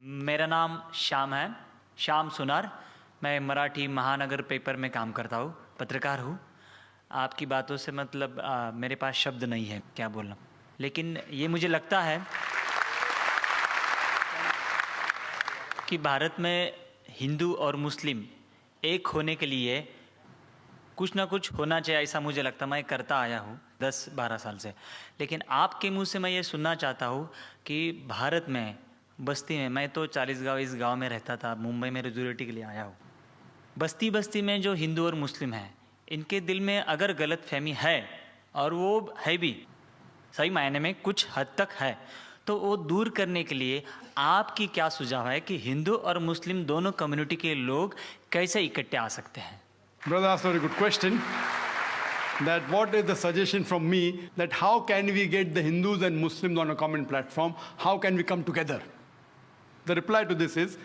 मेरा नाम श्याम है, श्याम सुनार। मैं मराठी महानगर पेपर में काम करता हूँ, पत्रकार हूँ। आपकी बातों से मतलब मेरे पास शब्द नहीं है क्या बोलना, लेकिन ये मुझे लगता है कि भारत में हिंदू और मुस्लिम एक होने के लिए कुछ ना कुछ होना चाहिए, ऐसा मुझे लगता है। मैं करता आया हूँ 10-12 साल से, लेकिन आपके मुंह से मैं ये सुनना चाहता हूँ कि भारत में बस्ती में, मैं तो 40 गाँव इस गांव में रहता था, मुंबई में रेजुलेटी के लिए आया हूँ। बस्ती बस्ती में जो हिंदू और मुस्लिम हैं, इनके दिल में अगर गलत फहमी है, और वो है भी सही मायने में कुछ हद तक है, तो वो दूर करने के लिए आपकी क्या सुझाव है कि हिंदू और मुस्लिम दोनों कम्युनिटी के लोग कैसे इकट्ठे आ सकते हैं? Brother asked a very good question. That what is the suggestion from me that how can we get the Hindus and Muslims on a common platform? How can we come together? The reply to this is,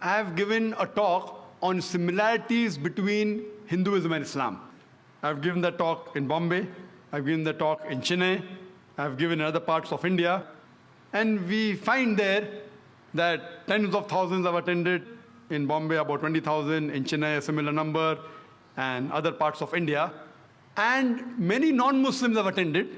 I have given a talk on similarities between Hinduism and Islam. I've given that talk in Bombay, I've given the talk in Chennai, I've given in other parts of India, and we find there that tens of thousands have attended. In Bombay, about 20,000, in Chennai, a similar number, and other parts of India. And many non-Muslims have attended.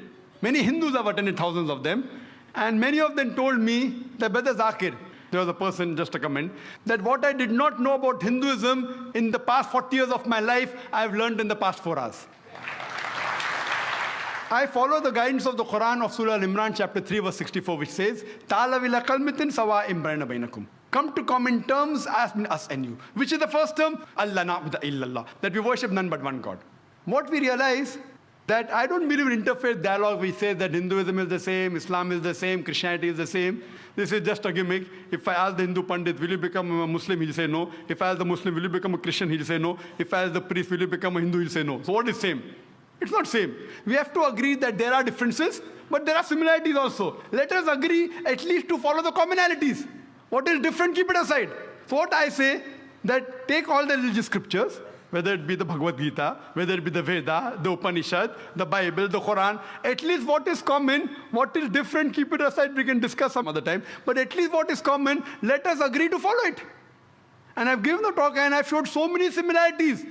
Many Hindus have attended, thousands of them. And many of them told me that, Brother Zakir, there was a person, just a comment, that what I did not know about Hinduism in the past 40 years of my life, I have learned in the past 4 hours. I follow the guidance of the Quran of Surah Al-Imran, chapter 3, verse 64, which says, Ta'ala ila kalmitin sawa imbrana bainakum. Come to common terms as between us and you. Which is the first term? Allah na'budu illallah. That we worship none but one God. What we realize, that I don't believe in interfaith dialogue. We say that Hinduism is the same, Islam is the same, Christianity is the same. This is just a gimmick. If I ask the Hindu Pandit, will you become a Muslim? He'll say no. If I ask the Muslim, will you become a Christian? He'll say no. If I ask the priest, will you become a Hindu? He'll say no. So what is same? It's not same. We have to agree that there are differences, but there are similarities also. Let us agree at least to follow the commonalities. What is different, keep it aside. So what I say, that take all the religious scriptures, whether it be the Bhagavad Gita, whether it be the Veda, the Upanishad, the Bible, the Quran, at least what is common, what is different, keep it aside, we can discuss some other time, but at least what is common, let us agree to follow it. And I've given the talk and I've showed so many similarities.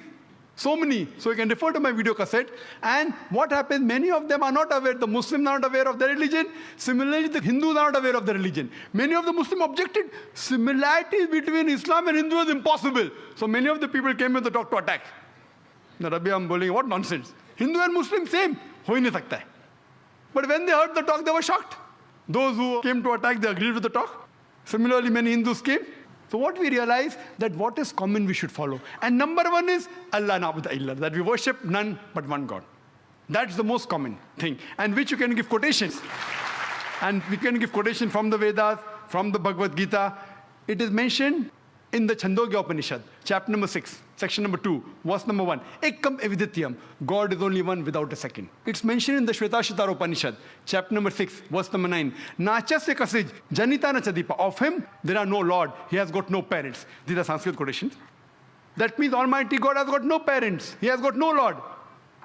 So many. So you can refer to my video cassette. And what happens, many of them are not aware. The Muslims are not aware of their religion. Similarly, the Hindus are not aware of their religion. Many of the Muslims objected. Similarities between Islam and Hindu is impossible. So many of the people came in the talk to attack. The Rabbi, I'm bowling, what nonsense. Hindu and Muslim same. Ho hi nahi sakta hai. But when they heard the talk, they were shocked. Those who came to attack, they agreed with the talk. Similarly, many Hindus came. So what we realize, that what is common we should follow. And number one is Allah na'budu illallah, that we worship none but one God. That's the most common thing, and which you can give quotations. And we can give quotation from the Vedas, from the Bhagavad Gita. It is mentioned in the Chandogya Upanishad, chapter number 6, section number 2, verse number 1. Ekam evidityam, God is only one without a second. It's mentioned in the Shvetashvatara Upanishad, chapter number 6, verse number 9. Nachasya kasij, janita na chadipa. Of him, there are no Lord. He has got no parents. These are Sanskrit quotations. That means Almighty God has got no parents. He has got no Lord.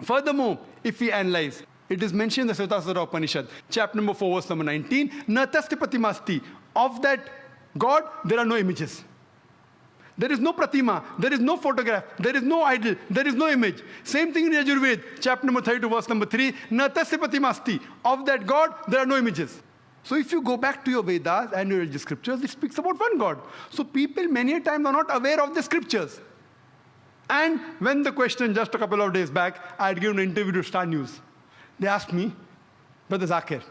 Furthermore, if we analyze, it is mentioned in the Shvetashvatara Upanishad, chapter number 4, verse number 19. Natasti pratimasti. Of that God, there are no images. There is no pratima, there is no photograph, there is no idol, there is no image. Same thing in Yajurved, chapter number 32, verse number 3. Natasya pratimasti. Of that God, there are no images. So if you go back to your Vedas and your religious scriptures, it speaks about one God. So people many a times are not aware of the scriptures. And when the question, just a couple of days back, I had given an interview to Star News. They asked me, Brother Zakir,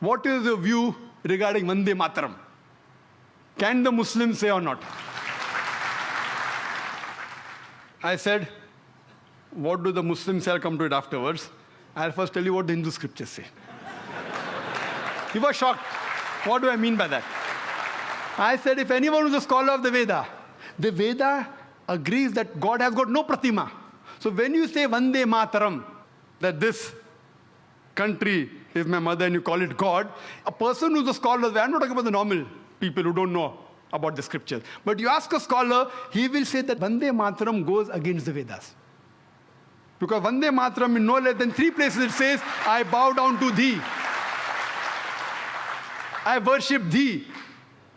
what is your view regarding Vande Mataram? Can the Muslims say or not? I said, what do the Muslims say? I'll come to it afterwards. I'll first tell you what the Hindu scriptures say. He was shocked. What do I mean by that? I said, if anyone who's a scholar of the Veda agrees that God has got no pratima. So when you say Vande Mataram, that this country is my mother and you call it God, a person who's a scholar, I'm not talking about the normal people who don't know about the scriptures. But you ask a scholar, he will say that Vande Mataram goes against the Vedas. Because Vande Mataram in no less than 3 places it says, I bow down to thee. I worship thee.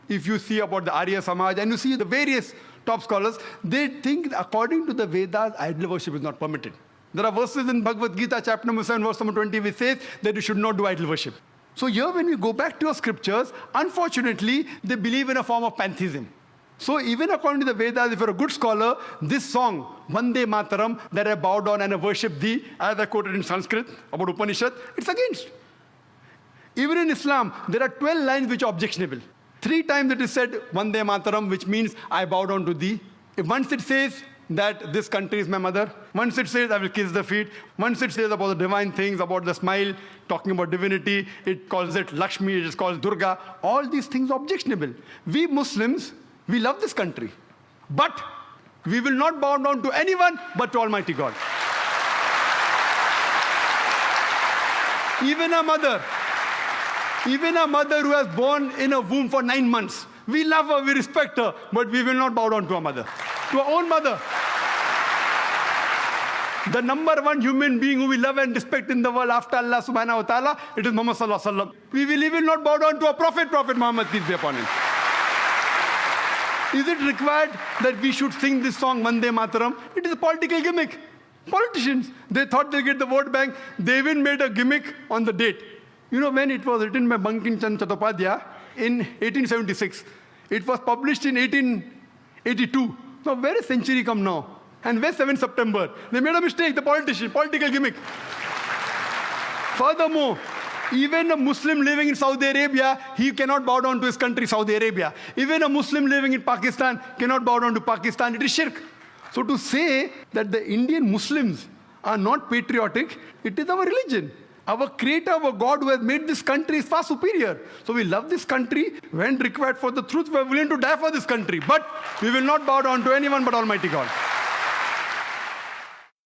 if you see about the Arya Samaj and you see the various top scholars, they think according to the Vedas, idol worship is not permitted. There are verses in Bhagavad Gita, chapter number 7, verse number 20, which says that you should not do idol worship. So here when we go back to our scriptures, unfortunately, they believe in a form of pantheism. So even according to the Vedas, if you're a good scholar, this song, Vande Mataram, that I bow down and I worship thee, as I quoted in Sanskrit about Upanishad, it's against. Even in Islam, there are 12 lines which are objectionable. 3 times it is said, Vande Mataram, which means I bow down to thee. If once it says that this country is my mother, once it says I will kiss the feet, once it says about the divine things, about the smile, talking about divinity, it calls it Lakshmi, it is called Durga. All these things are objectionable. We Muslims, we love this country. But we will not bow down to anyone but to Almighty God. Even a mother who has born in a womb for 9 months, we love her, we respect her, but we will not bow down to our mother, to our own mother. The number one human being who we love and respect in the world after Allah subhanahu wa ta'ala, it is Muhammad sallallahu alaihi wasallam. We will even not bow down to a prophet Muhammad, peace be upon him. Is it required that we should sing this song, Vande Mataram? It is a political gimmick. Politicians, they thought they'll get the vote bank. They even made a gimmick on the date. You know, when it was written by Bankim Chand Chattopadhyay in 1876, it was published in 1882. So where is century come now? And where's 7th September? They made a mistake, the political gimmick. Furthermore, even a Muslim living in Saudi Arabia, he cannot bow down to his country, Saudi Arabia. Even a Muslim living in Pakistan cannot bow down to Pakistan. It is shirk. So to say that the Indian Muslims are not patriotic, it is our religion. Our creator, our God who has made this country is far superior. So we love this country. When required for the truth, we are willing to die for this country. But we will not bow down to anyone but Almighty God.